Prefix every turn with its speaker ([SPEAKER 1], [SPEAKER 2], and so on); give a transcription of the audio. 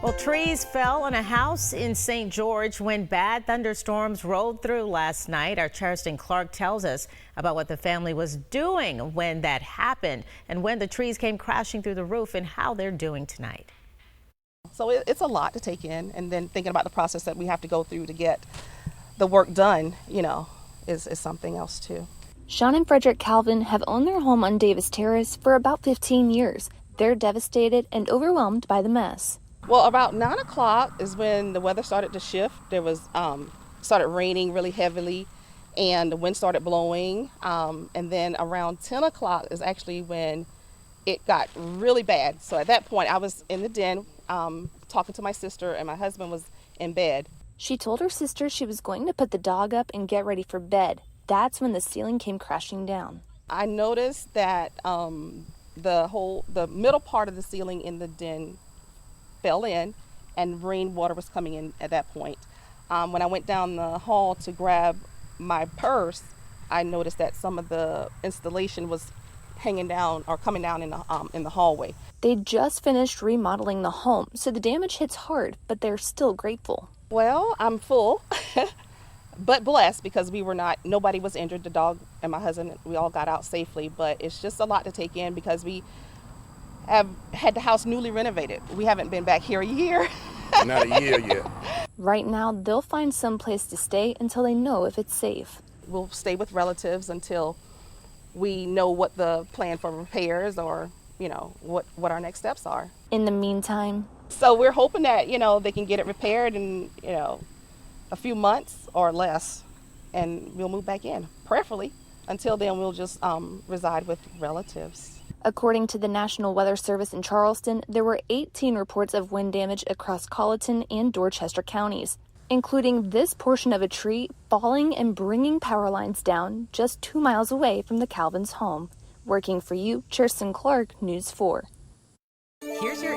[SPEAKER 1] Well, trees fell on a house in St. George when bad thunderstorms rolled through last night. Our Charleston Clark tells us about what the family was doing when that happened and when the trees came crashing through the roof and how they're doing tonight.
[SPEAKER 2] So it's a lot to take in, and then thinking about the process that we have to go through to get the work done, is something else too.
[SPEAKER 3] Sean and Frederick Calvin have owned their home on Davis Terrace for about 15 years. They're devastated and overwhelmed by the mess.
[SPEAKER 2] Well, about 9 o'clock is when the weather started to shift. There was started raining really heavily, and the wind started blowing. And then around 10 o'clock is actually when it got really bad. So at that point, I was in the den talking to my sister, and my husband was in bed.
[SPEAKER 3] She told her sister she was going to put the dog up and get ready for bed. That's when the ceiling came crashing down.
[SPEAKER 2] I noticed that the middle part of the ceiling in the den fell in, and rainwater was coming in at that point. When I went down the hall to grab my purse, I noticed that some of the installation was hanging down or coming down in the hallway.
[SPEAKER 3] They just finished remodeling the home, so the damage hits hard, but they're still grateful.
[SPEAKER 2] Well, I'm full, but blessed because nobody was injured. The dog and my husband, we all got out safely, but it's just a lot to take in because we have had the house newly renovated. We haven't been back here a year.
[SPEAKER 4] Not a year yet.
[SPEAKER 3] Right now, they'll find some place to stay until they know if it's safe.
[SPEAKER 2] We'll stay with relatives until we know what the plan for repairs or, what our next steps are.
[SPEAKER 3] In the meantime,
[SPEAKER 2] so we're hoping that, they can get it repaired in, a few months or less, and we'll move back in. Prayerfully. Until then, we'll just reside with relatives.
[SPEAKER 3] According to the National Weather Service in Charleston, there were 18 reports of wind damage across Colleton and Dorchester counties, including this portion of a tree falling and bringing power lines down just 2 miles away from the Calvins' home. Working for you, Charleston Clark, News 4.
[SPEAKER 1] Here's your